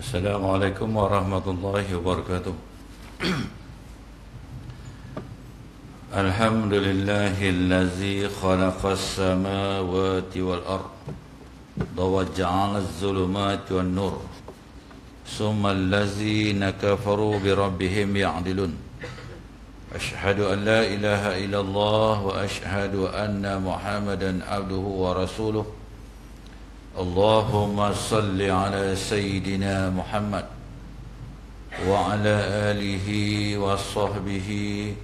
Assalamualaikum warahmatullahi wabarakatuh. Alhamdulillahillazi khalaqas samawati wal ard wa ja'ala az-zulumati wan nur summa allazina kafaru bi rabbihim ya'dilun. Ashhadu an la ilaha illallah wa ashhadu anna Muhammadan abduhu wa rasuluh. Allahumma salli ala Sayyidina Muhammad wa ala alihi wa sahbihi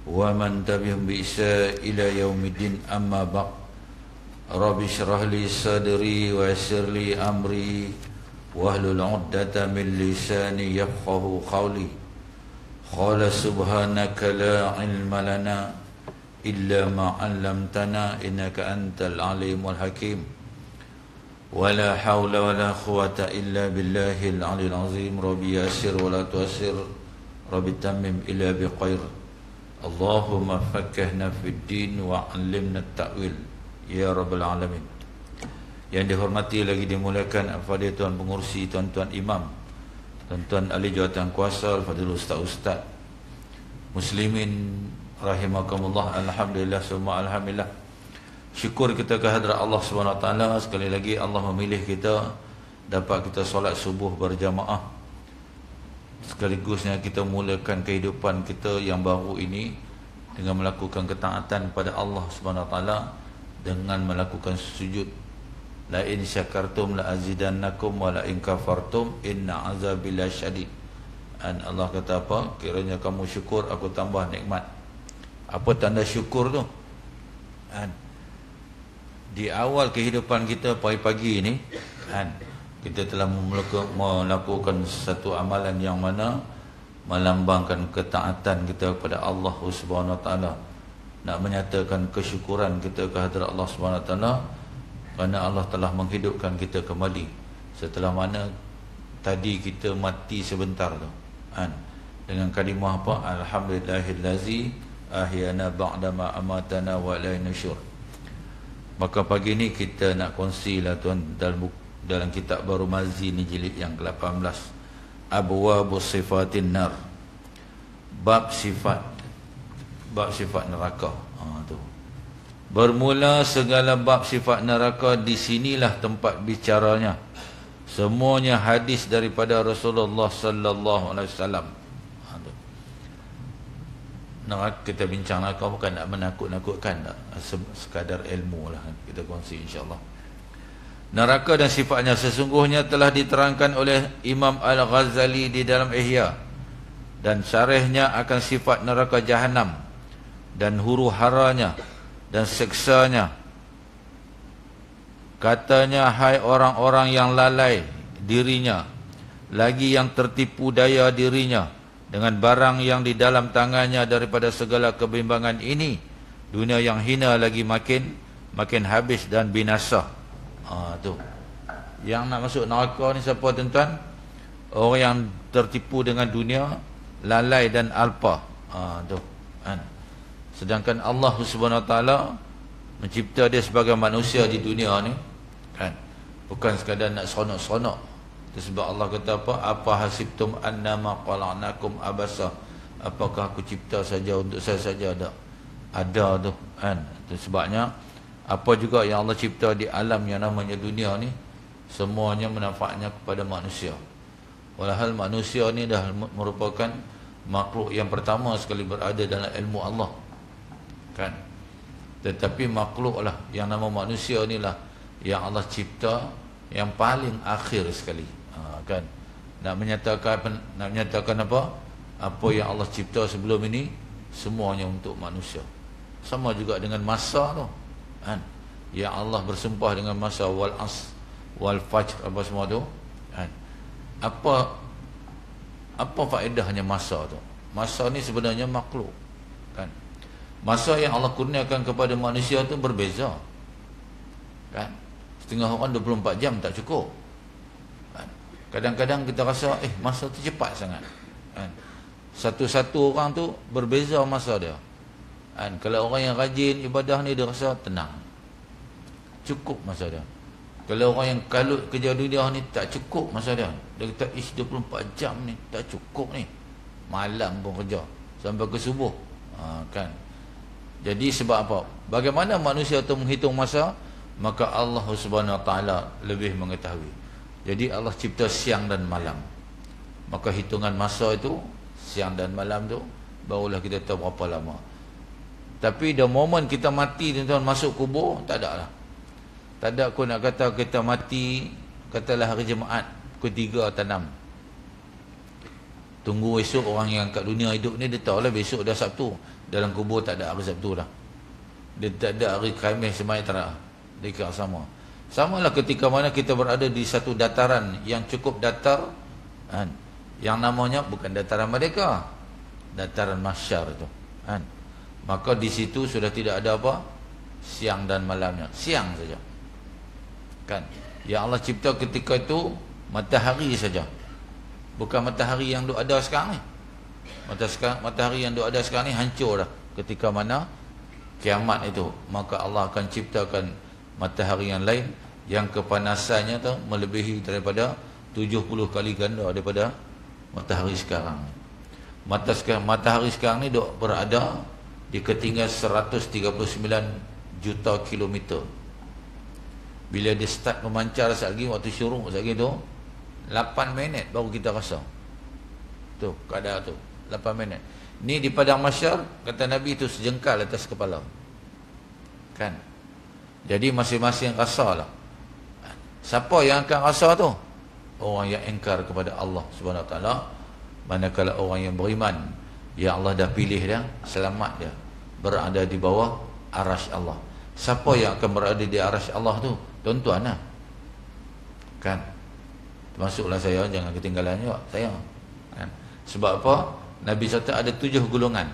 wa man tabi'ahum bi ihsan ila yaumiddin, amma ba'd. Rabbi shrah li sadri wa yassir li amri wahlul 'uqdatam min lisani yafqahu qawli. Qala subhanaka la ilma lana illa ma 'allamtana innaka antal alimul hakim. ولا حول ولا قوة إلا بالله العلي العظيم. ربي يسر ولا تؤسر ربي تمم إلا بخير. اللهم فقهنا في الدين وعلمنا التأويل ya rabbal alamin. Yang dihormati lagi dimuliakan al-fadhil tuan pengurusi, tuan-tuan imam, tuan-tuan ahli jawatan kuasa, al-fadhil ustaz-ustaz, muslimin rahimakumullah. Alhamdulillah, semua alhamdulillah. Syukur kita ke hadrat Allah Subhanahu Wa Taala. Sekali lagi Allah memilih kita dapat kita solat subuh berjamaah, sekaligusnya kita mulakan kehidupan kita yang baru ini dengan melakukan ketaatan pada Allah Subhanahu Wa Taala, dengan melakukan sujud. La in syakartum la azidannakum wa la in kafartum inna azabi lasyadid. Dan Allah kata apa? Kiranya kamu syukur, aku tambah nikmat. Apa tanda syukur tu? Di awal kehidupan kita pagi-pagi ini, kita telah melakukan satu amalan yang mana melambangkan ketaatan kita kepada Allah Subhanahu Wa Taala, nak menyatakan kesyukuran kita ke hadirat Allah Subhanahu Wa Taala kerana Allah telah menghidupkan kita kembali setelah mana tadi kita mati sebentar tu, dengan kalimah apa? Alhamdulillahillazi ahyana ba'da ma amatana wa ilaihi nusyur. Maka pagi ni kita nak kongsilah tuan dalam kitab baru Mazi ni jilid yang ke-18, Abwabus Sifatin Nar, bab sifat neraka. Tu. Bermula segala bab sifat neraka, di sinilah tempat bicaranya. Semuanya hadis daripada Rasulullah sallallahu alaihi wasallam. Kita bincang neraka bukan nak menakut-nakutkan, tak? Sekadar ilmu lah kita kongsi insyaAllah. Neraka dan sifatnya sesungguhnya telah diterangkan oleh Imam Al-Ghazali di dalam Ihya, dan syarihnya akan sifat neraka Jahannam dan huru haranya dan siksanya. Katanya, hai orang-orang yang lalai dirinya, lagi yang tertipu daya dirinya dengan barang yang di dalam tangannya daripada segala kebimbangan ini, dunia yang hina lagi makin habis dan binasa. Tu. Yang nak masuk neraka ni siapa tuan-tuan? Orang yang tertipu dengan dunia, lalai dan alpa. Tu. Sedangkan Allah Subhanahu Wa Taala mencipta dia sebagai manusia di dunia ni, bukan sekadar nak seronok-seronok. Sebab Allah kata apa? Apa hasibtum annama khalaqnakum abasa? Apakah aku cipta saja untuk saya saja? Ada tu, Itu sebabnya apa juga yang Allah cipta di alam yang namanya dunia ni, semuanya manfaatnya kepada manusia. Walhal manusia ni dah merupakan makhluk yang pertama sekali berada dalam ilmu Allah, Tetapi makhluk lah yang nama manusia ni lah yang Allah cipta yang paling akhir sekali. Nak menyatakan apa? Apa yang Allah cipta sebelum ini semuanya untuk manusia. Sama juga dengan masa tu, yang Allah bersumpah dengan masa, wal as wal fajr, apa semua tu, apa faedahnya masa tu? Masa ni sebenarnya makhluk, Masa yang Allah kurniakan kepada manusia tu berbeza, Setengah orang 24 jam tak cukup. Kadang-kadang kita rasa masa tu cepat sangat. Satu-satu orang tu berbeza masa dia. Kalau orang yang rajin ibadah ni, dia rasa tenang, cukup masa dia. Kalau orang yang kalut kerja dunia ni tak cukup masa dia. Dia kata 24 jam ni tak cukup ni. Malam pun kerja sampai ke subuh. Kan. Jadi sebab apa? Bagaimana manusia itu menghitung masa? Maka Allah Subhanahu Wa Taala lebih mengetahui. Jadi Allah cipta siang dan malam. Maka hitungan masa itu siang dan malam tu barulah kita tahu berapa lama. Tapi the moment kita mati tuan-tuan masuk kubur, tak ada lah. Tak ada aku nak kata kita mati, katalah hari Jumaat pukul 3 atau 6. Tunggu esok orang yang kat dunia hidup ni dia tahu lah besok dah Sabtu. Dalam kubur tak ada hari Sabtu dah. Dia tak ada hari Khamis semai tak. Dia kira sama. Samalah ketika mana kita berada di satu dataran yang cukup datar, kan? Yang namanya bukan dataran Merdeka, dataran Mahsyar itu, kan? Maka di situ sudah tidak ada apa? Siang dan malamnya. Siang saja. Kan? Yang Allah cipta ketika itu matahari saja. Bukan matahari yang duk ada sekarang ni. Matahari yang duk ada sekarang ni hancur dah ketika mana kiamat itu. Maka Allah akan ciptakan matahari yang lain yang kepanasannya tu melebihi daripada 70 kali ganda daripada matahari sekarang. Matahari sekarang ni duk berada di ketinggian 139 juta kilometer. Bila dia start memancar sekejap lagi, waktu syuruk sekejap lagi tu 8 minit baru kita rasa. Tu kadar tu 8 minit. Ni di padang mahsyar kata Nabi itu sejengkal atas kepala. Kan? Jadi masing-masing rasa lah. Siapa yang akan rasa tu? Orang yang engkar kepada Allah Subhanahu Wa Taala. Manakala orang yang beriman, ya Allah dah pilih dia, selamat dia, berada di bawah arasy Allah. Siapa yang akan berada di arasy Allah tu? Tuan-tuan lah. Kan? Termasuklah saya, jangan ketinggalan juga saya. Kan? Sebab apa? Nabi SAW ada 7 golongan.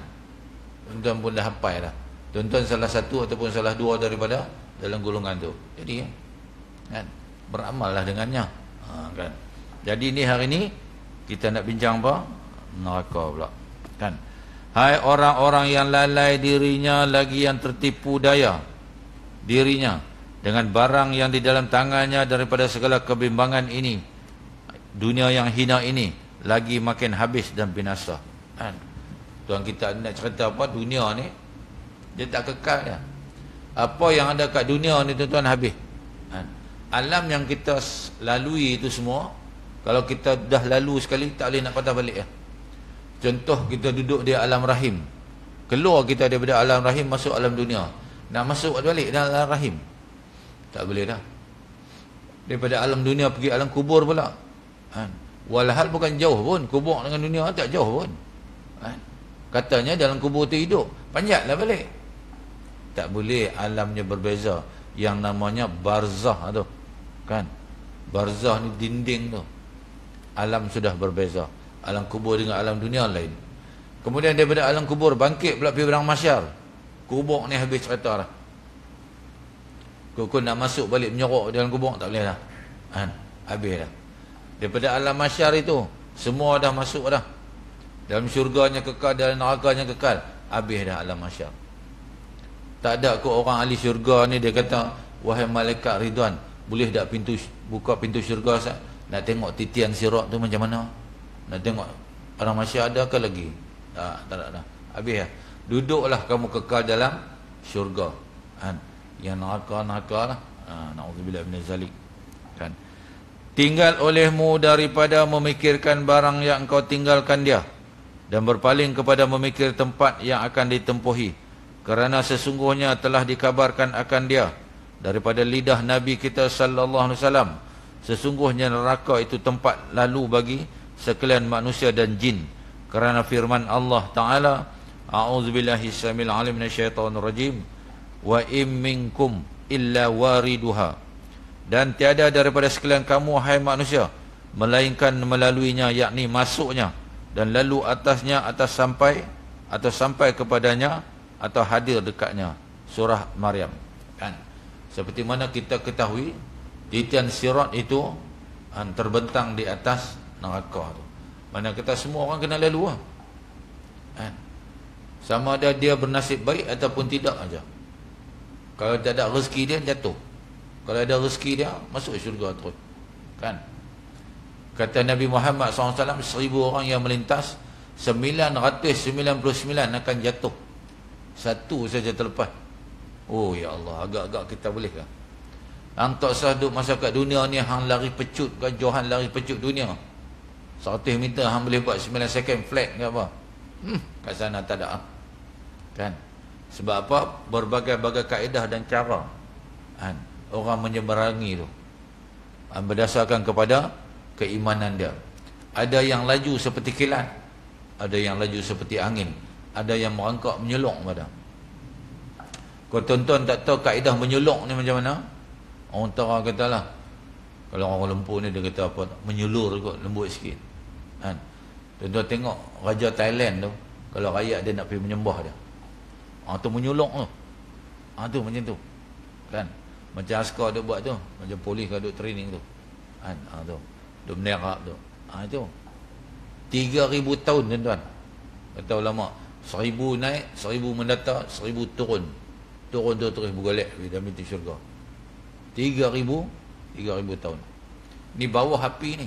Tuan-tuan pun dah hafal dah. Tuan-tuan salah satu ataupun salah dua daripada dalam golongan tu. Jadi kan, beramallah dengannya. Kan? Jadi ni hari ni kita nak bincang apa? Neraka pula. Kan? Hai orang-orang yang lalai dirinya lagi yang tertipu daya dirinya dengan barang yang di dalam tangannya daripada segala kebimbangan ini, dunia yang hina ini lagi makin habis dan binasa. Kan? Tuan kita nak cerita apa? Dunia ni dia tak kekal ya. Apa yang ada kat dunia ni tuan-tuan habis. Kan? Alam yang kita lalui itu semua, kalau kita dah lalu sekali tak boleh nak patah balik ya. Contoh kita duduk di alam rahim, keluar kita daripada alam rahim masuk alam dunia, nak masuk balik dalam alam rahim tak boleh dah. Daripada alam dunia pergi alam kubur pula. Kan? Walhal bukan jauh pun, kubur dengan dunia tak jauh pun. Kan? Katanya dalam kubur tu hidup, panjatlah balik. Tak boleh, alamnya berbeza. Yang namanya barzah tu. Kan? Barzah ni dinding tu. Alam sudah berbeza. Alam kubur dengan alam dunia lain. Kemudian daripada alam kubur bangkit pula pergi padang mahsyar. Kubur ni habis cerita dah. Kau nak masuk balik menyorok dalam kubur tak boleh dah. Kan? Habis dah. Daripada alam mahsyar itu semua dah masuk dah. Dalam syurganya kekal, dalam nerakanya kekal. Habis dah alam mahsyar. Tak ada ke orang ahli syurga ni dia kata, wahai malaikat Ridwan, boleh tak buka pintu syurga sah? Nak tengok titian sirat tu macam mana? Nak tengok alam mahsyar ada ke lagi? Tak ada dah. Habis dah. Duduklah kamu kekal dalam syurga. Kan? Yang neraka lah. Na'udzubillah min zalik. Kan? Tinggal olehmu daripada memikirkan barang yang engkau tinggalkan dia dan berpaling kepada memikir tempat yang akan ditempuhi, kerana sesungguhnya telah dikabarkan akan dia daripada lidah Nabi kita sallallahu alaihi wasallam, sesungguhnya neraka itu tempat lalu bagi sekalian manusia dan jin, kerana firman Allah Ta'ala, a'udzubillahi samil alim minasyaitonir rajim, wa im minkum illa wariduha, dan tiada daripada sekalian kamu hai manusia melainkan melaluinya, yakni masuknya dan lalu atasnya atau sampai kepadanya atau hadir dekatnya. Surah Maryam. Kan? Seperti mana kita ketahui titian sirat itu terbentang di atas neraka tu. Mana kita semua orang kena lalu lah. Kan? Sama ada dia bernasib baik ataupun tidak aja. Kalau tak ada rezeki dia jatuh. Kalau ada rezeki dia, masuk syurga terus. Kan? Kata Nabi Muhammad SAW, 1000 orang yang melintas, 999 akan jatuh. Satu saja terlepas. Oh ya Allah, agak-agak kita boleh ke? Hang tak sah duduk masa kat dunia ni, hang lari pecut ke, Johan lari pecut dunia. 100 meter hang boleh buat 9 second flat ke apa? Kat sana tak ada. Kan? Sebab apa? Berbagai-bagai kaedah dan cara kan? Orang menyeberangi tu berdasarkan kepada keimanan dia. Ada yang laju seperti kilat, ada yang laju seperti angin, ada yang merangkak menyelok pada. Kau tonton tak tahu kaedah menyelok ni macam mana? Orang Tara katalah, kalau orang Lumpur ni dia kata apa, menyulur kot, lembut sikit kan. Tuan-tuan tengok Raja Thailand tu, kalau rakyat dia nak pergi menyembah dia, tu menyulok tu. Tu macam tu kan. Macam askar dia buat tu, macam polis kalau duduk training tu kan. Tu duduk menerap tu. Itu 3000 tahun tuan-tuan. Kata ulama, 1000 naik, 1000 mendata, 1000 turun. Turun tu terus bergolek dalam pintu syurga. 3000 tahun. Ni bawah api ni.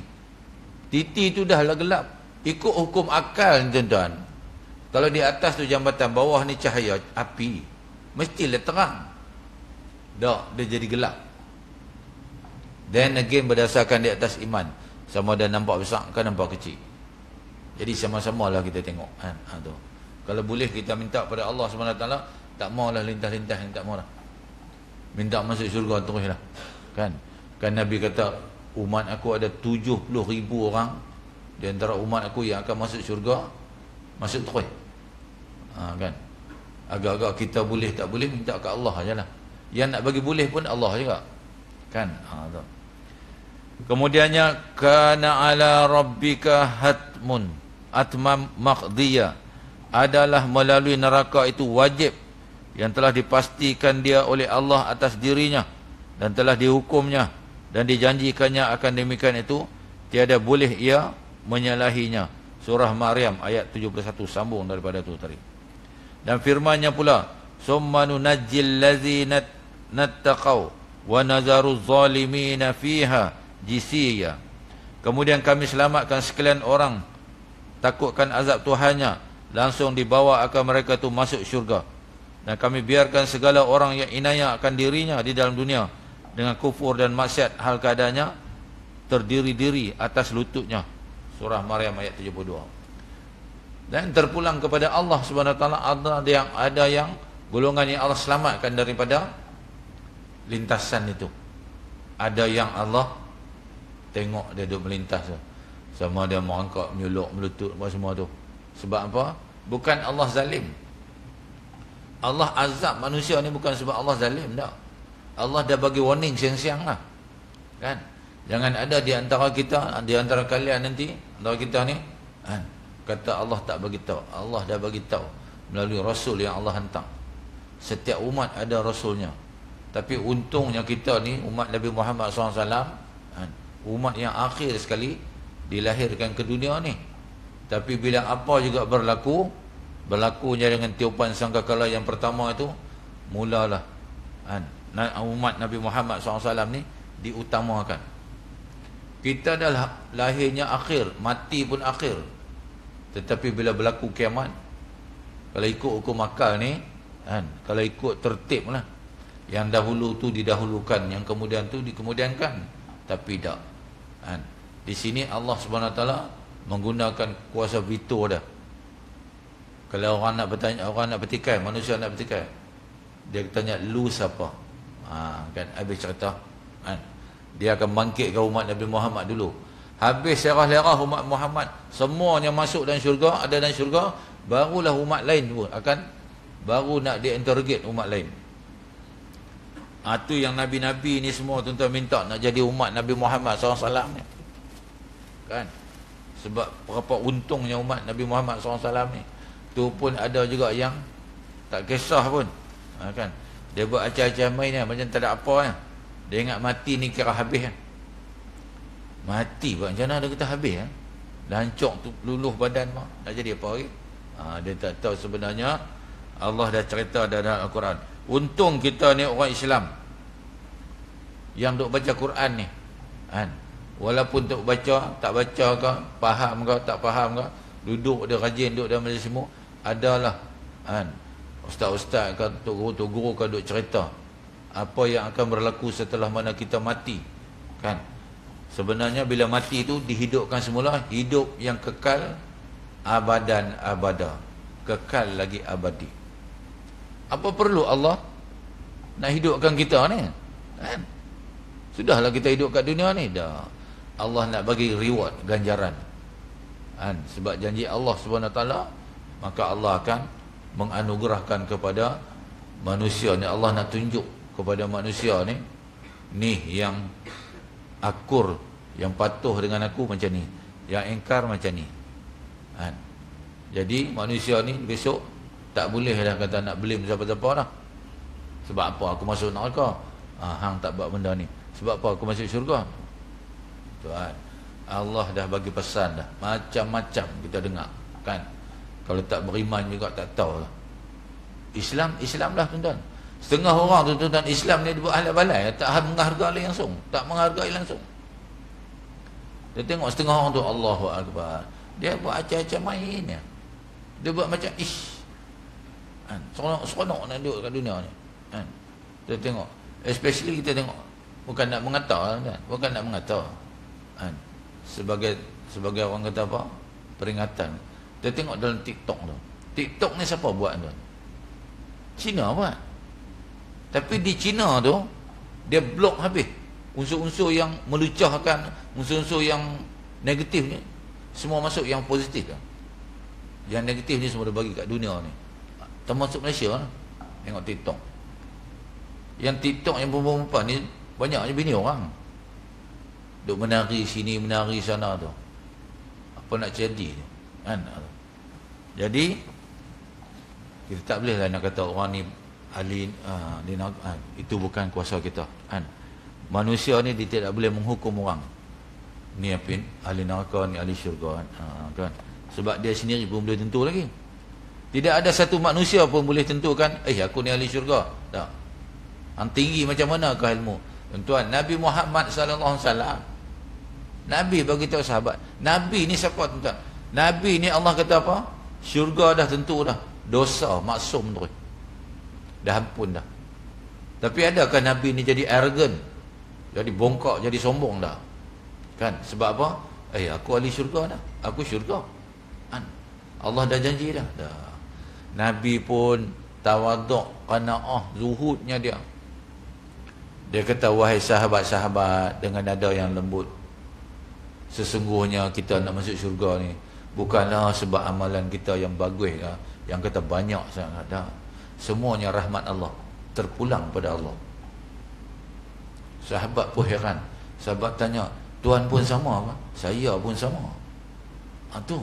Titi tu dah lah gelap. Ikut hukum akal ni tuan-tuan. Kalau di atas tu jambatan, bawah ni cahaya api, mestilah terang. Tak, dia jadi gelap. Then again berdasarkan di atas iman, sama ada nampak besar ke nampak kecil. Jadi sama-sama lah kita tengok kan. Tu. Kalau boleh kita minta pada Allah SWT, tak maulah lintas-lintas yang tak maulah. Minta masuk syurga teruslah. Kan? Kan Nabi kata, umat aku ada 70,000 orang di antara umat aku yang akan masuk syurga, masuk terus. Kan? Agak-agak kita boleh tak boleh minta ke Allah ajalah. Yang nak bagi boleh pun Allah juga. Kan? Tu. Kemudiannya, kana ala rabbika hatmun atmam maqdiya, adalah melalui neraka itu wajib yang telah dipastikan dia oleh Allah atas dirinya dan telah dihukumnya dan dijanjikannya akan demikian itu, tiada boleh ia menyalahinya. Surah Maryam ayat 71, sambung daripada tu tadi. Dan firman-Nya pula, summa nunajjil ladzina nattaqau wa nazaru zalimina fiha jisiya. Kemudian kami selamatkan sekalian orang takutkan azab Tuhannya, langsung dibawa akan mereka tu masuk syurga. Dan kami biarkan segala orang yang inayah akan dirinya di dalam dunia dengan kufur dan maksiat, hal keadaannya terdiri-diri atas lututnya. Surah Maryam ayat 72. Dan terpulang kepada Allah SWT. Ada yang golongan yang Allah selamatkan daripada lintasan itu. Ada yang Allah tengok dia duduk melintas tu. Sama dia merangkak, menyuluk, melutut, apa semua tu. Sebab apa? Bukan Allah zalim. Allah azab manusia ni bukan sebab Allah zalim, tak. Allah dah bagi warning siang-siang lah. Kan? Jangan ada di antara kita, di antara kalian nanti, antara kita ni, kan? Kata Allah tak bagi tahu. Allah dah bagi tahu melalui Rasul yang Allah hantar. Setiap umat ada Rasulnya. Tapi untungnya kita ni, umat Nabi Muhammad SAW, kan? Umat yang akhir sekali dilahirkan ke dunia ni. Tapi bila apa juga berlakunya dengan tiupan sangkakala yang pertama itu, mulalah kan, umat Nabi Muhammad SAW ni diutamakan. Kita dah lahirnya akhir, mati pun akhir. Tetapi bila berlaku kiamat, kalau ikut hukum akal ni kan, kalau ikut tertib lah, yang dahulu tu didahulukan, yang kemudian tu dikemudiankan. Tapi tak kan? Di sini Allah SWT menggunakan kuasa veto dah. Kalau orang nak bertanya, orang nak bertikai, manusia nak bertikai, dia tanya, lu siapa? Kan habis cerita kan? Dia akan bangkitkan umat Nabi Muhammad dulu. Habis serah-lerah umat Muhammad, semuanya masuk dalam syurga, ada dalam syurga, barulah umat lain pun akan baru nak diinterrogate umat lain. Itu yang Nabi-Nabi ni semua tuan-tuan minta nak jadi umat Nabi Muhammad SAW ni. Kan? Sebab berapa untungnya umat Nabi Muhammad SAW ni. Tu pun ada juga yang tak kisah pun. Kan? Dia buat acah-acah main ni, macam tak ada apa kan. Dia ingat mati ni kira habis kan. Mati buat macam mana dia kata habis kan. Lancok tu luluh badan mah, tak jadi apa lagi. Dia tak tahu sebenarnya Allah dah cerita dalam Al-Quran. Untung kita ni orang Islam yang duk baca Quran ni, kan, walaupun duk baca, tak baca ke, faham ke, tak faham ke, duduk dia rajin, duduk dalam majlis ilmu, adalah, kan, ustaz-ustaz ke, tok guru ke duk cerita apa yang akan berlaku setelah mana kita mati, kan. Sebenarnya bila mati itu dihidupkan semula, hidup yang kekal abadan abada, kekal lagi abadi. Apa perlu Allah nak hidupkan kita ni, kan? Sudahlah kita hidup kat dunia ni dah. Allah nak bagi reward, ganjaran, kan? Sebab janji Allah SWT, maka Allah akan menganugerahkan kepada manusia ni. Allah nak tunjuk kepada manusia ni, ni yang akur, yang patuh dengan aku macam ni, yang ingkar macam ni, kan? Jadi manusia ni besok tak boleh dah kata nak belim siapa-siapa dah. Sebab apa aku masuk neraka? Hang tak buat benda ni. Sebab apa aku masuk syurga? Tuan, Allah dah bagi pesan dah. Macam-macam kita dengar, kan? Kalau tak beriman juga tak tahu lah. Islam lah tuan-tuan. Setengah orang tuan-tuan Islam ni dibuat halal balai, tak menghargai langsung, tak menghargai langsung. Dia tengok setengah orang tu, Allahu Akbar, dia buat acah-acah main ya. Dia buat macam kan, seronok nak duduk kat dunia ni, kan. Kita tengok, especially kita tengok, bukan nak mengata, kan? Bukan nak mengata, kan? Sebagai orang kata apa, peringatan. Kita tengok dalam TikTok tu. TikTok ni siapa buat tu? Cina buat. Tapi di Cina tu dia blok habis unsur-unsur yang melucahkan, unsur-unsur yang negatif ni semua masuk, yang positif lah. Yang negatif ni semua dia bagi kat dunia ni, termasuk Malaysia lah. Tengok TikTok. Yang TikTok yang perempuan ni banyaknya bini orang, duk menari sini, menari sana tu. Apa nak jadi, kan? Jadi kita tak boleh lah nak kata orang ni ahli, itu bukan kuasa kita, kan? Manusia ni dia tidak boleh menghukum orang ni apa, ahli neraka ni ahli syurga, kan? Sebab dia sendiri pun boleh tentu lagi. Tidak ada satu manusia pun boleh tentukan, aku ni ahli syurga. Tak. Hang tinggi macam manakah ilmu? Tuan, Nabi Muhammad SAW, Nabi bagi tahu sahabat, Nabi ni siapa tuan? Nabi ni Allah kata apa? Syurga dah tentu dah. Dosa maksum terus. Dah ampun dah. Tapi adakah Nabi ni jadi arrogant? Jadi bongkak, jadi sombong dah? Kan? Sebab apa? Aku ahli syurga dah. Aku syurga. Kan? Allah dah janji dah. Nabi pun tawaduk, qanaah, zuhudnya dia. Dia kata, wahai sahabat-sahabat, dengan nada yang lembut, sesungguhnya kita nak masuk syurga ni bukanlah sebab amalan kita yang bagus lah, yang kata banyak sangat, dah. Semuanya rahmat Allah, terpulang pada Allah. Sahabat pun heran. Sahabat tanya, Tuhan pun sama apa? Saya pun sama. Tu.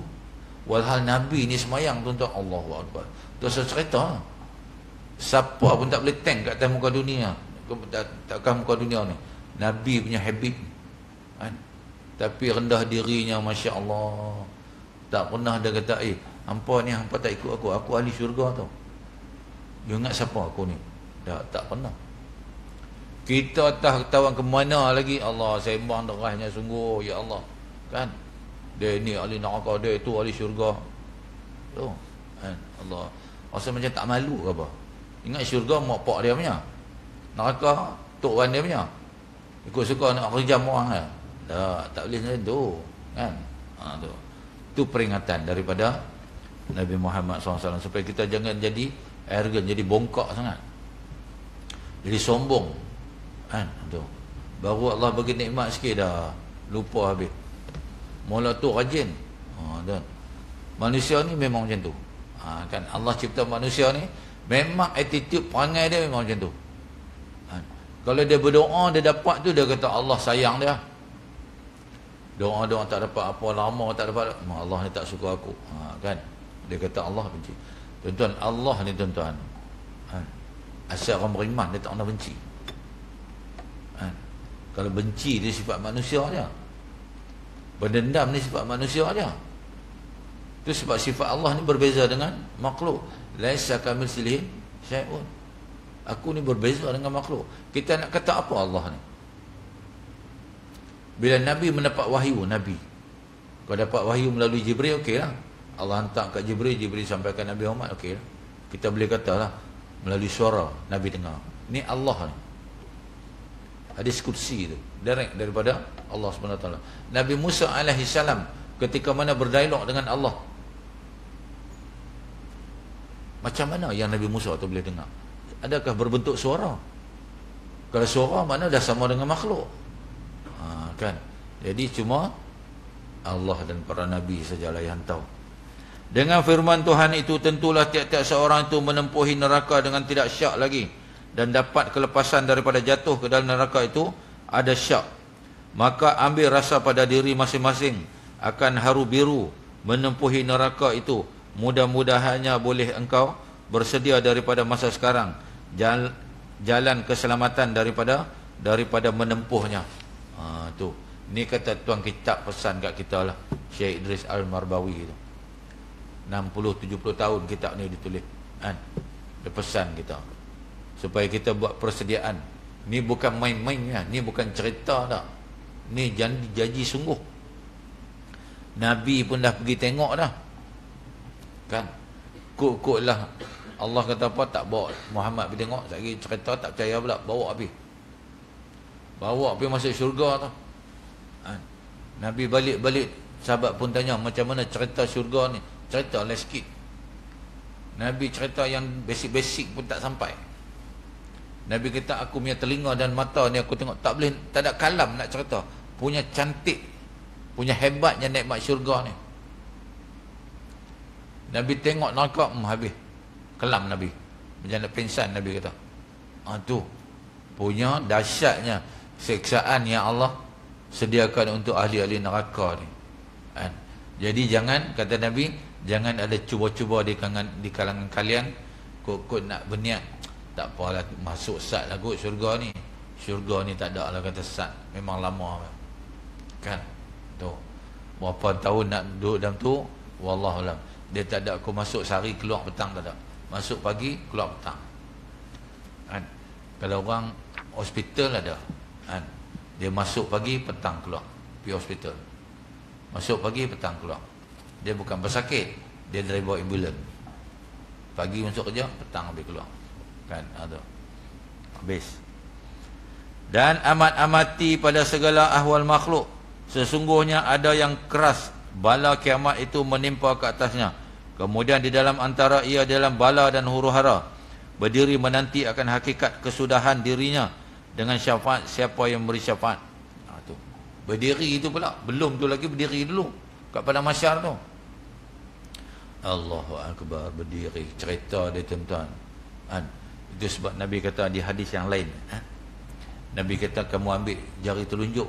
Walhal Nabi ni semayang tuan-tuan, Allahu Akbar. Tu saya cerita, siapa pun tak boleh tank kat atas muka dunia, takkan muka dunia ni, Nabi punya habit, kan? Tapi rendah dirinya, Masya Allah. Tak pernah dia kata, hampa ni hampa tak ikut aku ahli syurga tau. You ingat siapa aku ni? Tak pernah. Kita tak tahu ke mana lagi, Allah sembang derahnya sungguh, ya Allah, kan? Dia ni ahli neraka, dia itu ahli syurga. Tu, kan? Allah rasa macam tak malu ke apa? Ingat syurga mak pak dia punya, neraka tok wan dia punya. Ikut suka nak rejam orang lah. Tak boleh macam tu, kan? Tu peringatan daripada Nabi Muhammad SAW, supaya kita jangan jadi arrogant, jadi bongkak sangat, jadi sombong, kan? Tu baru Allah bagi nikmat sikit dah lupa habis. Mula tu rajin. Dan manusia ni memang macam tu, kan? Allah cipta manusia ni memang attitude perangai dia memang macam tu, kan? Kalau dia berdoa, dia dapat tu, dia kata Allah sayang dia. Doa-doa tak dapat apa, lama tak dapat, Allah ni tak suka aku, kan? Dia kata Allah benci. Tuan-tuan, Allah ni tuan-tuan, asal orang beriman dia tak pernah benci, kan? Kalau benci dia sifat manusia dia, berdendam ni sifat manusia dia. Itu sebab sifat Allah ni berbeza dengan makhluk. Laisa kamitslihi syai'un. Aku ni berbeza dengan makhluk. Kita nak kata apa Allah ni? Bila Nabi mendapat wahyu, Nabi kalau dapat wahyu melalui Jibril, okey lah. Allah hantar kat Jibril, Jibril sampaikan Nabi Muhammad, okey lah. Kita boleh kata lah melalui suara Nabi dengar. Ni Allah ni. Hadis kursi tu direct daripada Allah SWT. Nabi Musa AS ketika mana berdialog dengan Allah, macam mana yang Nabi Musa tu boleh dengar? Adakah berbentuk suara? Kalau suara mana dah sama dengan makhluk, kan? Jadi cuma Allah dan para Nabi sajalah yang tahu. Dengan firman Tuhan itu, tentulah tiap-tiap seorang itu menempuhi neraka dengan tidak syak lagi, dan dapat kelepasan daripada jatuh ke dalam neraka itu ada syak. Maka ambil rasa pada diri masing-masing akan haru biru menempuhi neraka itu. Mudah-mudahannya boleh engkau bersedia daripada masa sekarang jalan keselamatan daripada menempuhnya. Tu. Ni kata tuan kitab pesan kat kita lah, Syekh Idris Al-Marbawi tu. 60-70 tahun kitab ni ditulis, kan? Dia pesan kita supaya kita buat persediaan. Ni bukan main-mainnya, ni bukan cerita tak. Ni janji sungguh. Nabi pun dah pergi tengok dah, kan? Kok lah Allah kata apa, tak bawa Muhammad pergi tengok, lagi cerita tak percaya pula, bawa pergi masuk syurga tu, kan? Nabi balik-balik, sahabat pun tanya macam mana cerita syurga ni. Cerita lah sikit. Nabi cerita yang basic-basic pun tak sampai. Nabi kata, aku punya telinga dan mata ni aku tengok, tak ada kalam nak cerita. Punya cantik, punya hebatnya nikmat syurga ni. Nabi tengok neraka, habis. Kelam Nabi. Macam nak pingsan Nabi kata. Tu. Punya dahsyatnya siksaan yang Allah sediakan untuk ahli-ahli neraka ni. Kan? Jadi jangan, kata Nabi, jangan ada cuba-cuba di kalangan kalian kot nak berniat, tak apalah masuk sat lah kot syurga ni. Syurga ni tak ada lah kata sat, memang lama kan. Tu berapa tahun nak duduk dalam tu, wallahualam. Dia tak ada aku masuk sehari keluar petang, tak ada. Masuk pagi keluar petang, kan? Kalau orang hospital ada, kan? Dia masuk pagi petang keluar, pergi hospital. Masuk pagi petang keluar. Dia bukan pesakit, dia driver ambulans. Pagi masuk kerja, petang habis keluar, kan? Ada habis. Dan amat-amati pada segala ahwal makhluk, sesungguhnya ada yang keras bala kiamat itu menimpa ke atasnya. Kemudian di dalam antara ia dalam bala dan huru-hara, berdiri menanti akan hakikat kesudahan dirinya dengan syafaat siapa yang beri syafaat. Tu berdiri itu pula, belum tu lagi berdiri dulu kat padang mahsyar tu. Allahu Akbar, berdiri cerita dia tuan-tuan, kan? Itu sebab Nabi kata di hadis yang lain, Nabi kata, kamu ambil jari telunjuk,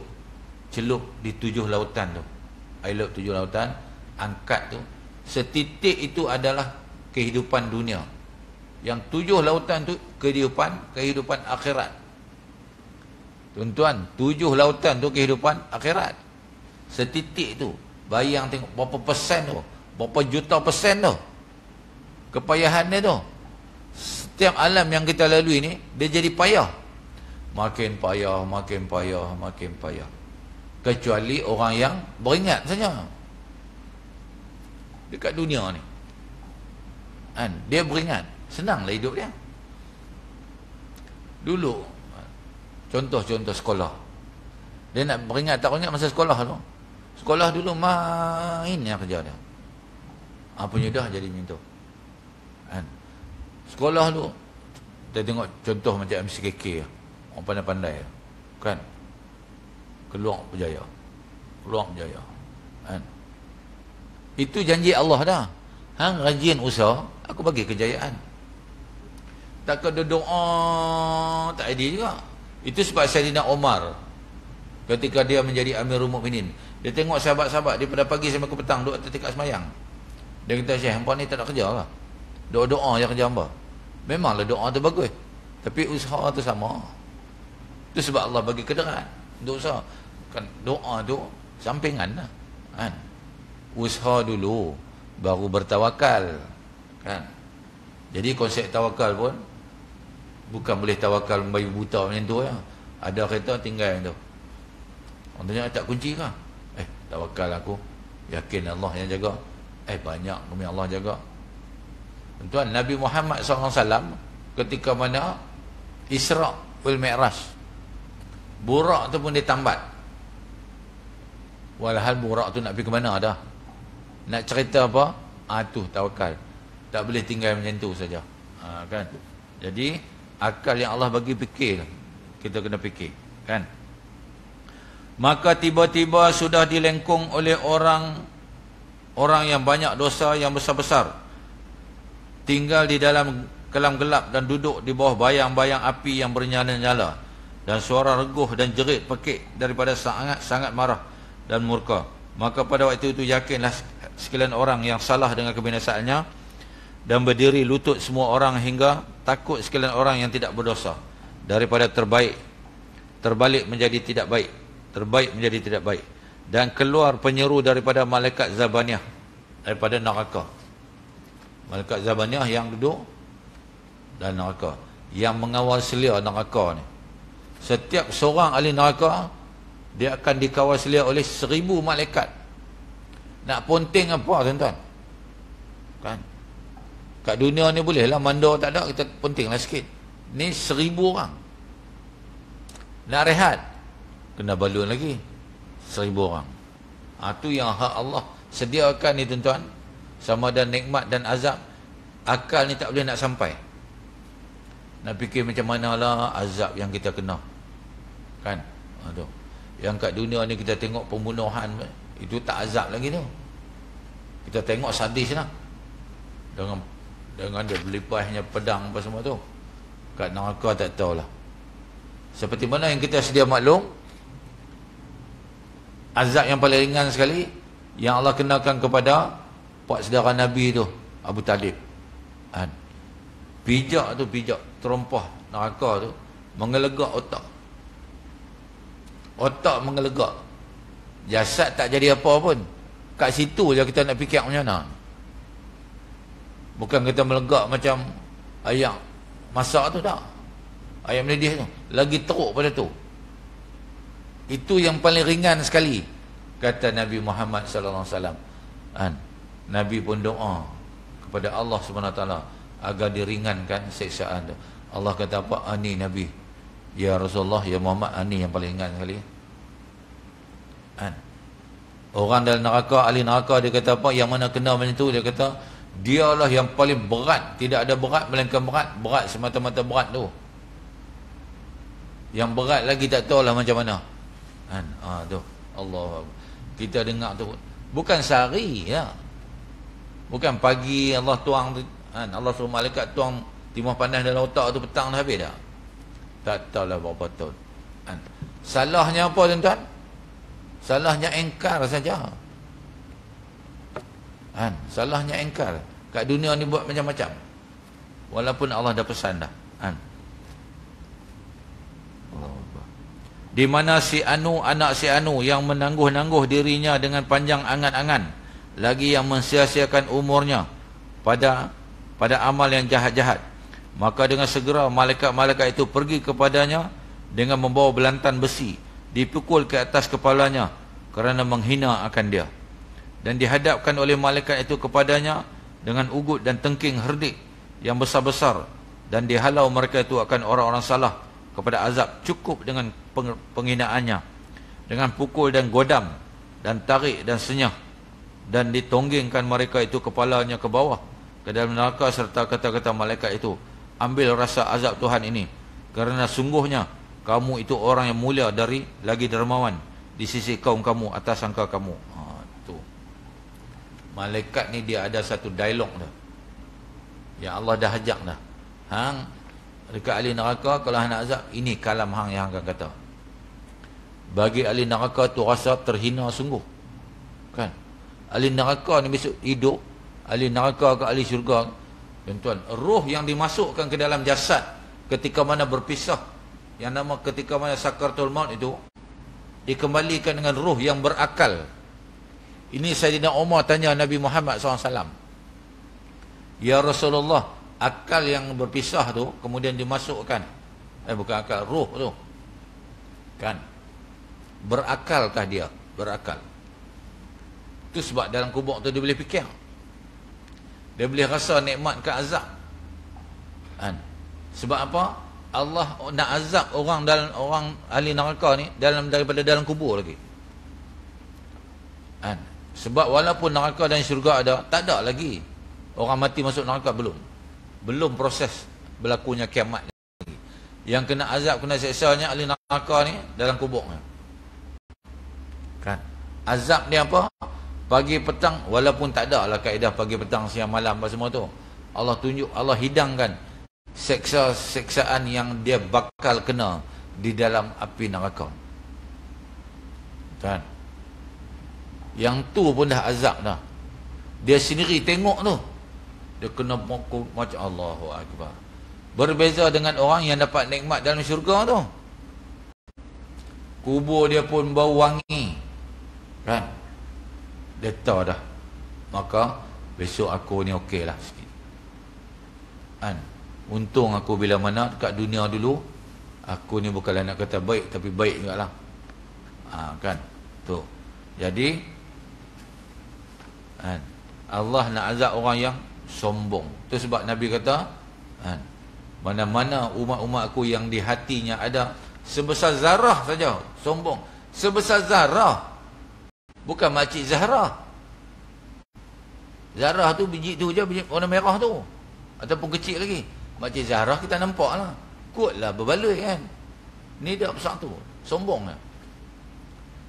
celup di 7 lautan tu, air laut 7 lautan, angkat tu, setitik itu adalah kehidupan dunia. Yang 7 lautan tu kehidupan akhirat. Tuan-tuan, 7 lautan tu kehidupan akhirat. Setitik tu, bayang tengok berapa persen tu, berapa juta persen tu kepayahan dia tu. Setiap alam yang kita lalui ni, dia jadi payah. Makin payah, makin payah, makin payah. Kecuali orang yang beringat saja dekat dunia ni, kan? Dia beringat, senanglah hidup dia. Dulu contoh sekolah, dia nak beringat tak ingat masa sekolah tu. Sekolah dulu main yang kerja dia. Apa dah jadi macam tu, kan? Sekolah tu kita tengok contoh macam MCKK, orang pandai-pandai, kan? Keluar berjaya, kan? Itu janji Allah dah. Hang rajin usaha, aku bagi kejayaan. Tak kena doa, tak ada juga. Itu sebab Sayyidina Umar ketika dia menjadi Amirul Mukminin, dia tengok sahabat-sahabat dia pada pagi sampai ke petang duduk atas tikar semayang. Dia kata, Syekh, hampa ni tak ada kerja lah, doa-doa je kerja hamba. Memanglah doa tu bagus, tapi usaha tu sama. Itu sebab Allah bagi kederaan untuk usaha, kan? Doa tu sampingan lah, kan? Usaha dulu baru bertawakal, kan? Jadi konsep tawakal pun bukan boleh tawakal membayu buta macam tu ya. Ada kereta tinggal yang tu, Orang tanya, tak kunci kah? Tawakal aku, yakin Allah yang jaga. Banyak kami Allah jaga. Tuan, Nabi Muhammad SAW ketika mana Isra' wal Mi'raj, Burak tu pun dia tambat. Walhal Burak tu nak pergi ke mana dah? Nak cerita apa? Tu tawakal. Tak boleh tinggal macam tu saja. Kan? Jadi akal yang Allah bagi fikir, kita kena fikir, kan? Maka tiba-tiba sudah dilengkung oleh orang yang banyak dosa yang besar-besar, tinggal di dalam kelam gelap dan duduk di bawah bayang-bayang api yang bernyala-nyala, dan suara reguh dan jerit pekik daripada sangat marah dan murka. Maka pada waktu itu yakinlah sekalian orang yang salah dengan kebinasaannya, dan berdiri lutut semua orang hingga takut sekalian orang yang tidak berdosa daripada terbalik menjadi tidak baik, terbaik menjadi tidak baik. Dan keluar penyeru daripada malaikat Zabaniah, daripada neraka. Malaikat Zabaniah yang duduk dan neraka, yang mengawal selia neraka ni. Setiap seorang ahli neraka, dia akan dikawal selia oleh 1000 malaikat. Nak ponting apa tuan-tuan? Kan? Kat dunia ni bolehlah mandor tak ada, kita pontinglah sikit. Ni 1000 orang. Nak rehat, kena balun lagi 1000 orang. Tu yang hak Allah sediakan ni tuan-tuan. Sama ada nikmat dan azab, akal ni tak boleh nak sampai. Nak fikir macam manalah azab yang kita kena, kan? Tu. Yang kat dunia ni kita tengok pembunuhan, itu tak azab lagi tu. Kita tengok sadis lah, dengan dia berlipasnya pedang apa semua tu. Kat neraka tak tahulah. Seperti mana yang kita sedia maklum, azab yang paling ringan sekali yang Allah kenakan kepada pak saudara Nabi tu, Abu Talib. Pijak terompah neraka tu, mengelegak otak. Otak mengelegak. Jasad tak jadi apa pun. Kat situ je kita nak fikir macam mana. Bukan kita melegak macam ayam masak tu, tak. Ayam mendidih tu lagi teruk pada tu. Itu yang paling ringan sekali, kata Nabi Muhammad sallallahu alaihi wasallam. Nabi pun doa kepada Allah SWT agar diringankan siksaan tu. Allah kata apa? Ani Nabi, ya Rasulullah, ya Muhammad, ani yang paling ringan sekali. Orang dalam neraka, ahli neraka, dia kata apa? Yang mana kena macam tu, dia kata dialah yang paling berat. Tidak ada berat melainkan berat semata-mata berat tu. Yang berat lagi tak tahulah macam mana. Tu Allah, kita dengar tu bukan sehari ya. Bukan pagi Allah tuang, Allah suruh malaikat tuang timah panas dalam otak tu, petang dah habis dah. Tak tahulah berapa tahun. Salahnya apa tuan-tuan? Salahnya engkar saja. Salahnya engkar. Kat dunia ni buat macam-macam, walaupun Allah dah pesan dah. Di mana si Anu, anak si Anu, yang menangguh-nangguh dirinya dengan panjang angan-angan, lagi yang mensia-siakan umurnya pada amal yang jahat-jahat. Maka dengan segera malaikat-malaikat itu pergi kepadanya dengan membawa belantan besi, dipukul ke atas kepalanya kerana menghina akan dia, dan dihadapkan oleh malaikat itu kepadanya dengan ugut dan tengking herdik yang besar-besar, dan dihalau mereka itu akan orang-orang salah kepada azab cukup dengan penghinaannya, dengan pukul dan godam dan tarik dan senyah, dan ditonggingkan mereka itu kepalanya ke bawah ke dalam neraka serta kata-kata malaikat itu, ambil rasa azab Tuhan ini, kerana sungguhnya kamu itu orang yang mulia lagi dermawan di sisi kaum kamu atas sangka kamu. Tu malaikat ni dia ada satu dialog dah, yang Allah dah ajak dah. Dekat ahli neraka kalau nak azab, ini kalam hang yang akan kata. Bagi ahli neraka tu rasa terhina sungguh, kan? Ahli neraka ni besok hidup, ahli neraka ke ahli syurga, tuan-tuan, roh yang dimasukkan ke dalam jasad ketika mana berpisah, yang nama ketika mana sakaratul maut itu, dikembalikan dengan roh yang berakal. Ini Sayyidina Umar tanya Nabi Muhammad SAW, ya Rasulullah, akal yang berpisah tu kemudian dimasukkan, bukan akal, roh tu, kan, Berakalkah dia? Berakal. Itu sebab dalam kubur tu dia boleh fikir. Dia boleh rasa nikmat ke azab. Kan? Sebab apa? Allah nak azab orang dalam orang ahli neraka ni daripada dalam kubur lagi. Kan? Sebab walaupun neraka dan syurga ada, tak ada lagi orang mati masuk neraka, belum proses berlakunya kiamat lagi. Yang kena azab, kena seksanya ahli neraka ni dalam kubur ni. Kan? Azab ni apa? Pagi petang, walaupun tak ada lah kaedah pagi petang siang malam apa semua tu, Allah tunjuk, Allah hidangkan seksa-seksaan yang dia bakal kena di dalam api neraka. Kan? Yang tu pun dah azab dah. Dia sendiri tengok tu, dia kena pukul macam Allahu Akbar. Berbeza dengan orang yang dapat nikmat dalam syurga tu. Kubur dia pun bau wangi. Kan? Dia tahu dah. Maka besok aku ni okey lah sikit. Kan? Untung aku bila mana dekat dunia dulu, aku ni bukanlah nak kata baik, tapi baik juga lah. Kan? Tu. Jadi kan? Allah nak azab orang yang sombong. Tu sebab Nabi kata, kan? Mana-mana umat-umat aku yang di hatinya ada sebesar zarah saja sombong. Sebesar zarah. Bukan makcik Zahra. Zarah tu biji tu je, biji warna merah tu. Ataupun kecil lagi. Makcik Zahra kita nampak lah. Kuatlah berbaloi kan. Ni dia besar tu. Sombong lah.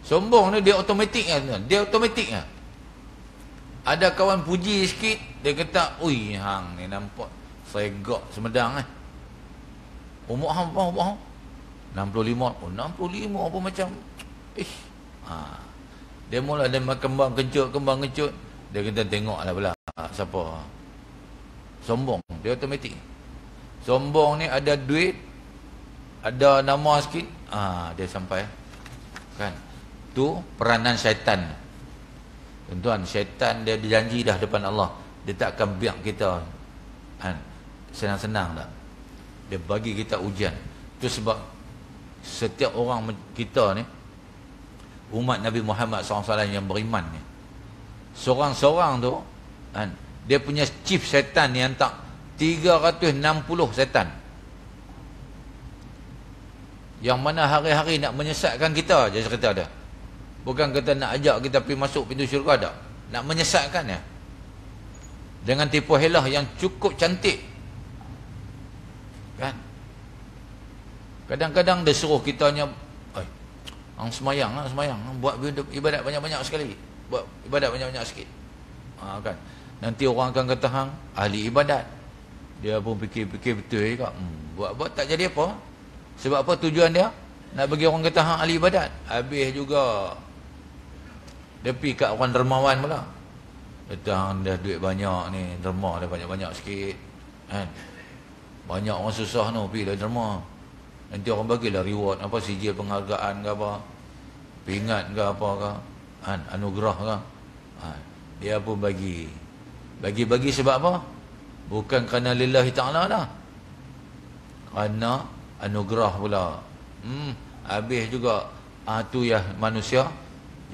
Sombong ni dia automatik kan. Dia automatik lah. Ada kawan puji sikit, dia kata, ui hang ni nampak segak semedang eh. Umur hang apa? Umur hang? 65. Oh 65 apa macam. Dia mula dia kembang kencut. Dia kata tengoklah pula siapa. Sombong, dia automatik. Sombong ni ada duit, ada nama sikit, dia sampai. Kan? Tu peranan syaitan. Tuan-tuan, syaitan dia dijanji dah depan Allah, dia tak akan biar kita kan senang-senang tak. Dia bagi kita ujian. Tu sebab setiap orang kita ni, umat Nabi Muhammad SAW yang beriman ni, seorang-seorang tu kan, dia punya chief setan yang tak 360 setan, yang mana hari-hari nak menyesatkan kita je cerita dia. Bukan kata nak ajak kita pergi masuk pintu syurga, tak. Nak menyesatkan ya, dengan tipu helah yang cukup cantik. Kan? Kadang-kadang dia suruh kitanya, hang semayang, buat ibadat banyak-banyak sekali. Buat ibadat banyak-banyak sikit. Kan? Nanti orang akan kata hang ahli ibadat. Dia pun fikir-fikir betul juga. Buat tak jadi apa? Sebab apa tujuan dia? Nak bagi orang kata hang ahli ibadat. Habis juga dia pergi kat orang dermawan pula. Kata hang dah duit banyak ni, derma dah banyak-banyak sikit. Kan? Banyak orang susah tu pergi dah derma. Nanti orang bagilah reward, apa sijil penghargaan ke apa, pingat ke apa ke, kan, anugerah ke. Dia pun bagi sebab apa? Bukan kerana lillahi ta'ala dah, kerana anugerah pula. Habis juga. Tu ya manusia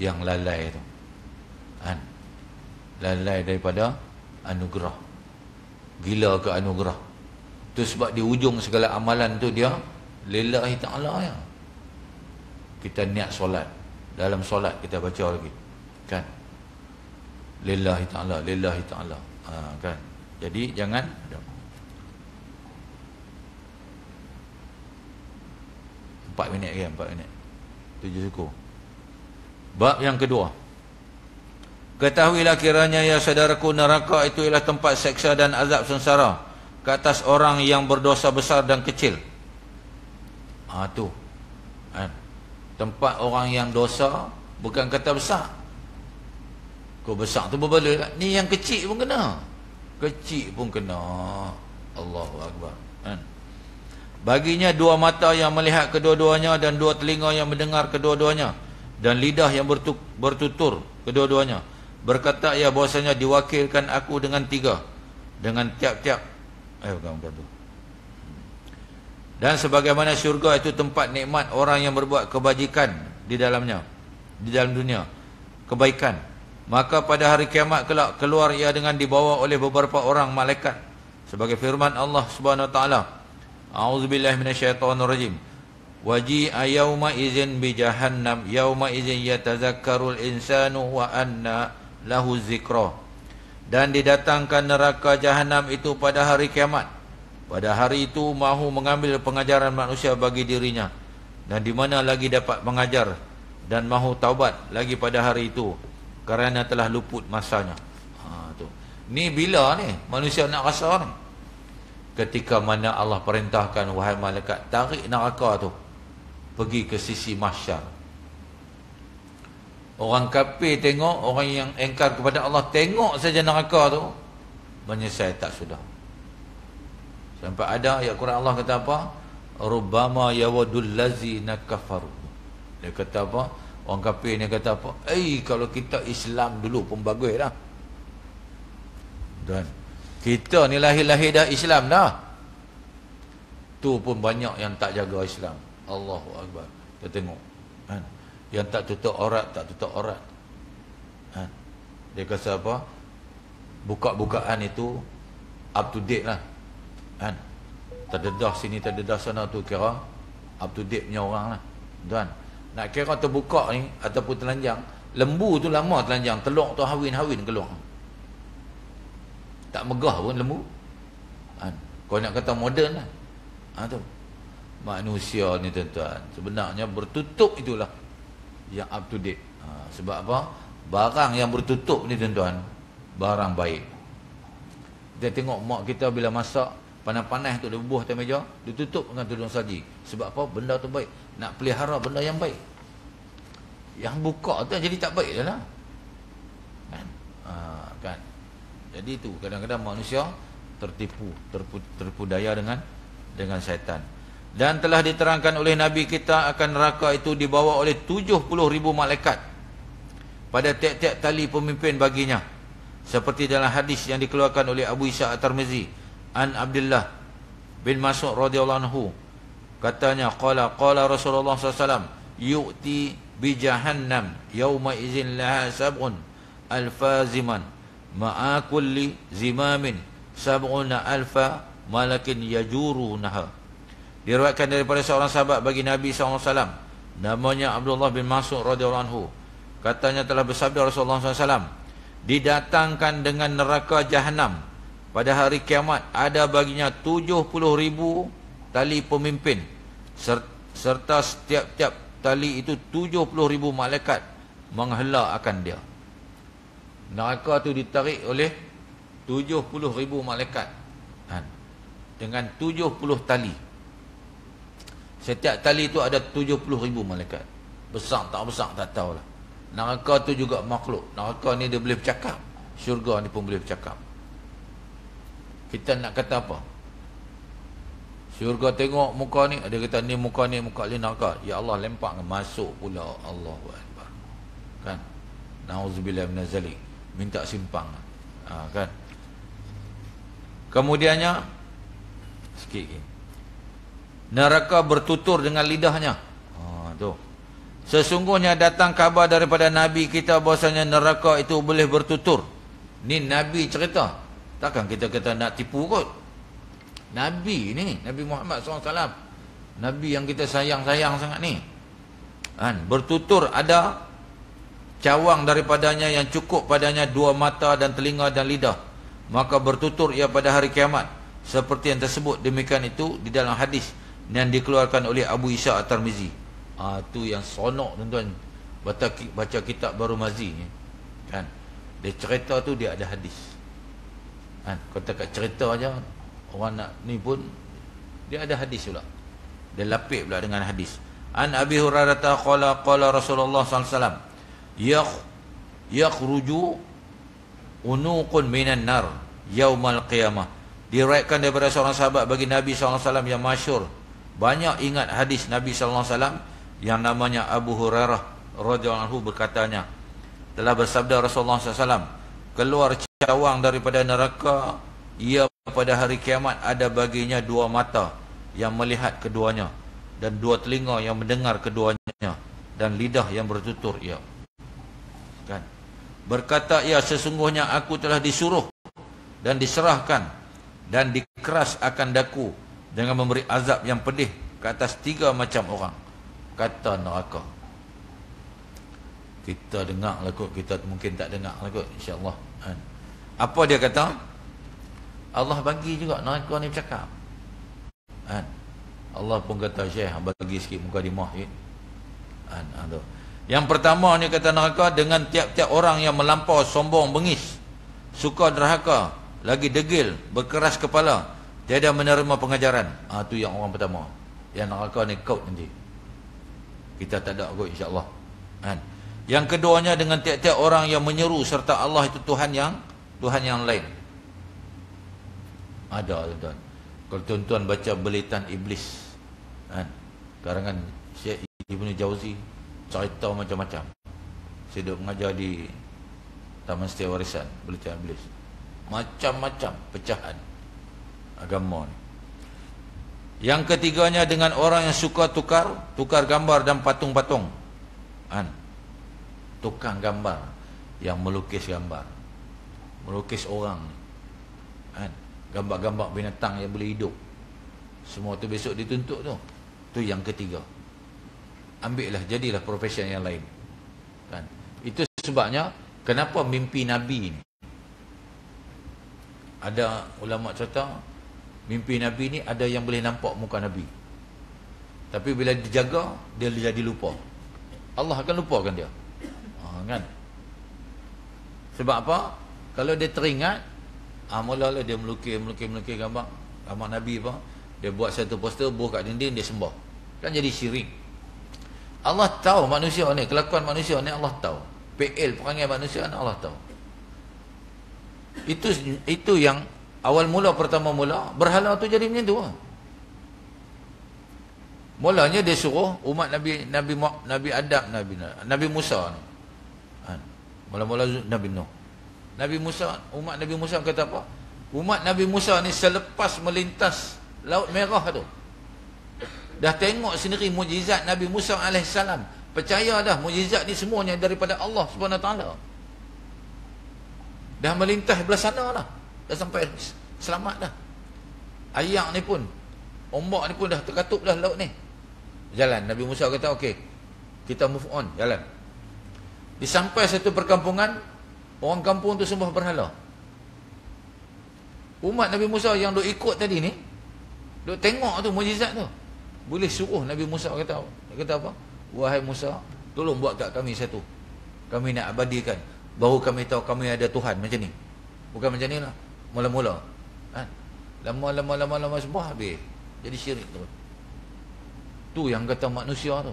yang lalai tu, kan, lalai daripada anugerah, gila ke anugerah. Tu sebab di ujung segala amalan tu dia lillahi ta'ala ya. Kita niat solat, dalam solat kita baca lagi, kan, lillahi ta'ala, lillahi ta'ala. Kan. Jadi jangan 4 minit kan, 4 minit 7 suku. Bab yang kedua, ketahuilah kiranya ya saudaraku, neraka itu ialah tempat seksa dan azab sengsara ke atas orang yang berdosa besar dan kecil. Tu kan? Tempat orang yang dosa, bukan kata besar. Kau besar tu berbalik kan? Ni yang kecil pun kena. Kecil pun kena. Allahu Akbar. Kan? Baginya 2 mata yang melihat kedua-duanya, dan 2 telinga yang mendengar kedua-duanya, dan lidah yang bertutur kedua-duanya. Berkata ia bahwasanya diwakilkan aku dengan 3, dengan tiap-tiap. Bukan tu. Dan sebagaimana syurga itu tempat nikmat orang yang berbuat kebajikan di dalamnya, di dalam dunia kebaikan. Maka pada hari kiamat kelak keluar ia dengan dibawa oleh beberapa orang malaikat. Sebagai firman Allah Subhanahu wa taala, A'udzubillahi minasyaitonirrajim. Waji'a yauma idzin bi jahannam yauma idzin yatazakkarul insanu wa anna lahu dzikra. Dan didatangkan neraka jahanam itu pada hari kiamat. Pada hari itu mahu mengambil pengajaran manusia bagi dirinya, dan di mana lagi dapat mengajar dan mahu taubat lagi pada hari itu kerana telah luput masanya. Tu. Ni bila ni manusia nak rasa ni? Ketika mana Allah perintahkan, wahai malaikat, tarik neraka tu pergi ke sisi mahsyar. Orang kafir tengok, orang yang engkar kepada Allah tengok saja neraka tu, menyesal tak sudah. Sampai ada ayat Quran Allah kata apa? Rubbama yawadul ladzina kafaru. Dia kata apa? Orang kafir ni kata apa? Kalau kita Islam dulu pun bagus dah. Dan kita ni lahir-lahir dah Islam dah. Tu pun banyak yang tak jaga Islam. Allahu Akbar. Kita tengok kan? Yang tak tutup aurat, tak tutup aurat kan? Dia kata apa? Buka-bukaan itu up to date lah kan? Terdedah sini, terdedah sana, tu kira up to date punya orang lah. Dan nak kira terbuka ni ataupun telanjang, lembu tu lama telanjang, telur tu hawin-hawin keluar, tak megah pun lembu kan? Kau nak kata moden lah tu. Manusia ni tuan-tuan, sebenarnya bertutup itulah yang up to date. Sebab apa? Barang yang bertutup ni tuan-tuan, barang baik. Kita tengok mak kita bila masak, panas-panas tu dia bubuh atas meja, dia tutup dengan tudung saji. Sebab apa? Benda tu baik. Nak pelihara benda yang baik. Yang buka tu jadi tak baik dah lah kan? Kan? Jadi tu kadang-kadang manusia tertipu daya dengan syaitan. Dan telah diterangkan oleh Nabi kita akan neraka itu dibawa oleh 70,000 malaikat pada tiap-tiap tali pemimpin baginya, seperti dalam hadis yang dikeluarkan oleh Abu Isa At-Tirmizi an Abdullah bin Mas'ud radhiyallahu anhu, katanya qala Rasulullah SAW, yu'ti bi jahannam yauma idzin laha sab'un alfaziman ma'a kulli zimamin sab'una alfa malakin yajurunaha. Diriwayatkan daripada seorang sahabat bagi Nabi SAW, namanya Abdullah bin Mas'ud radhiyallahu anhu, katanya telah bersabda Rasulullah SAW, didatangkan dengan neraka jahanam pada hari kiamat ada baginya 70,000 tali pemimpin, serta setiap-tiap tali itu 70,000 malaikat menghela akan dia. Neraka tu ditarik oleh 70,000 malaikat kan? Dengan 70 tali. Setiap tali itu ada 70,000 malaikat. Besar tak besar tak tahulah. Neraka tu juga makhluk. Neraka ni dia boleh bercakap, syurga ni pun boleh bercakap. Kita nak kata apa? Syurga tengok muka ni, dia kata ni muka neraka. Ya Allah, lempak masuk pula. Allahu Akbar kan? Nauzubillah minaz zalik. Minta simpang kan? Kemudiannya sikit lagi, neraka bertutur dengan lidahnya. Tu. Sesungguhnya datang kabar daripada Nabi kita bahasanya neraka itu boleh bertutur. Ni Nabi cerita. Takkan kita kata nak tipu kot. Nabi ni, Nabi Muhammad SAW, Nabi yang kita sayang-sayang sangat ni kan? Bertutur, ada cawang daripadanya yang cukup padanya 2 mata dan telinga dan lidah. Maka bertutur ia pada hari kiamat, seperti yang tersebut demikian itu di dalam hadis yang dikeluarkan oleh Abu Isa At-Tirmizi. Tu yang sonok tuan-tuan, baca kitab Baru Mazi ni kan? Dia cerita tu dia ada hadis kan? Kau tak cerita aja, orang nak ni pun dia ada hadis pula. Dia lapik pula dengan hadis. An Abi Hurairah qala Rasulullah sallallahu alaihi wasallam, yakhruju unuqun minan nar yaumal qiyamah. Diriwayatkan daripada seorang sahabat bagi Nabi sallallahu alaihi wasallam yang masyhur, banyak ingat hadis Nabi sallallahu alaihi wasallam, yang namanya Abu Hurairah radhiyallahu anhu berkatanya, telah bersabda Rasulullah sallallahu alaihi wasallam, keluar cawang daripada neraka, ia pada hari kiamat ada baginya 2 mata yang melihat keduanya, dan 2 telinga yang mendengar keduanya, dan lidah yang bertutur ia. Kan? Berkata ia, sesungguhnya aku telah disuruh dan diserahkan dan dikeras akan daku dengan memberi azab yang pedih ke atas 3 macam orang. Kata neraka. Kita dengar lah kot, kita mungkin tak dengar lah kot, insyaAllah. Kan? Apa dia kata? Allah bagi juga neraka ni bercakap. Kan? Allah pun kata, Syekh bagi sikit muka dimah. Yang pertama ni kata neraka, dengan tiap-tiap orang yang melampau sombong bengis, suka derhaka, lagi degil, berkeras kepala, tiada menerima pengajaran. Tu yang orang pertama. Yang neraka ni kaut nanti. Kita tak ada kot, insyaAllah. Kan? Yang keduanya, dengan tiap-tiap orang yang menyeru serta Allah itu Tuhan yang lain. Ada tuan. Kalau tuan-tuan baca Belitan Iblis, kan? Karangan Syekh Ibnu Jauzi, cerita macam-macam. Saya duduk mengajar di Taman Setia Warisan Belitan Iblis. Macam-macam pecahan agama ni. Yang ketiganya, dengan orang yang suka tukar gambar dan patung-patung. Kan? Tukang gambar yang melukis gambar, melukis orang. Kan? Gambar-gambar binatang yang boleh hidup. Semua tu besok dituntut tu. Tu yang ketiga. Ambillah, jadilah profession yang lain. Kan? Itu sebabnya kenapa mimpi Nabi ni. Ada ulama cerita, mimpi Nabi ni ada yang boleh nampak muka Nabi. Tapi bila dijaga, dia jadi lupa. Allah akan lupakan dia. Kan? Sebab apa? Kalau dia teringat, mula-mula dia melukis gambar Nabi apa. Dia buat satu poster, buah kat dinding, dia sembah. Kan jadi syirik. Allah tahu manusia ni, kelakuan manusia ni Allah tahu. PL perangai manusia ni Allah tahu. Itu yang awal mula, pertama mula berhala tu jadi macam tu. Mulanya dia suruh umat Nabi Adam, Nabi Musa ni. Mula-mula Nabi Nuh. Umat Nabi Musa kata apa? Umat Nabi Musa ni selepas melintas Laut Merah tu, dah tengok sendiri mujizat Nabi Musa AS. Percaya dah mujizat ni semuanya daripada Allah SWT. Dah melintas belah sana dah. Dah sampai selamat dah. Ayak ni pun, ombak ni pun dah terkatup dah laut ni. Jalan. Nabi Musa kata, okey, kita move on, jalan. Disampai satu perkampungan, orang kampung tu sembah berhala. Umat Nabi Musa yang duk ikut tadi ni, duk tengok tu mujizat tu, boleh suruh Nabi Musa kata apa? Wahai Musa, tolong buat kat kami satu. Kami nak abadikan, baru kami tahu kami ada Tuhan macam ni. Bukan macam ni lah mula-mula. Kan? Lama sembah habis, jadi syirik tu. Tu yang kata manusia tu.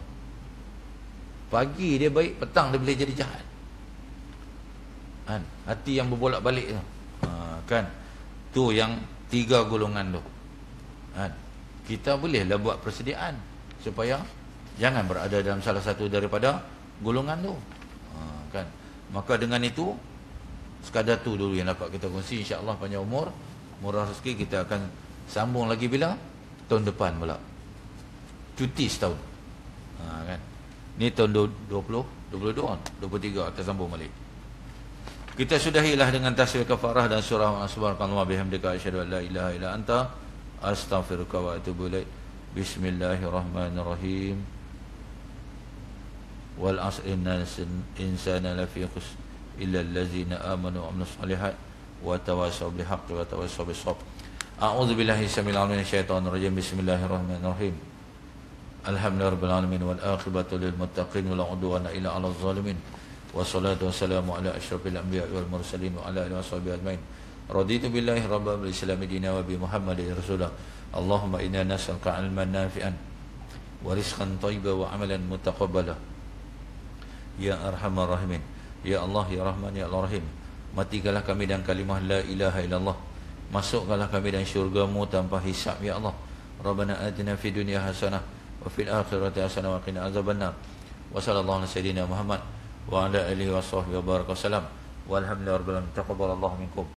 Pagi dia baik, petang dia boleh jadi jahat. Kan? Hati yang berbolak-balik tu. Kan? Tu yang 3 golongan tu. Kan? Kita bolehlah buat persediaan supaya jangan berada dalam salah satu daripada golongan tu. Kan? Maka dengan itu, sekadar tu dulu yang dapat kita kongsi. InsyaAllah panjang umur, murah rezeki. Kita akan sambung lagi bila? Tahun depan pula. Cuti setahun. Kan? Ni tahun 22, 23 akan sambung balik. Kita sudahilah dengan tasbih kafarah dan surah subhanallahi bihamdika asyhadu an la ilaha illa anta astaghfiruka wa atubu ilaik. Bismillahirrahmanirrahim. Wal 'asri innal insana lafi khusr illa allazina amanu wa amilus solihat wa tawassaw bil haqqi wa tawassaw bis sabr. A'udzu billahi samil 'alim minasyaitonir rajim. Bismillahirrahmanirrahim. Alhamdulillahirabbil alamin wal aqibatu lil muttaqin wa la 'udwana illa 'alal zalimin. Wassalatu wassalamu ala asyrafil anbiya'i wal mursalin wa ala alihi washabihi ajmain. Raditu billahi rabban bil islami dinan wa bi Muhammadin rasulah. Allahumma inna nas'aluka 'ilman nafi'an wa rizqan thayyiban wa 'amalan mutaqabbala. Ya arhamar rahimin. Ya Allah, ya Rahman, ya Rahim. Matikanlah kami dengan kalimah la ilaha illallah. Masukkanlah kami dalam syurga-Mu tanpa hisab, ya Allah. Rabbana atina fid dunya hasanah wa fil akhirati hasanah wa qina azabannar. Wa sallallahu ala sayyidina Muhammad wa ala alihi wa sahbihi wa baraka wasallam. Walhamdulillahirabbil alamin. Taqabbalallahu minkum.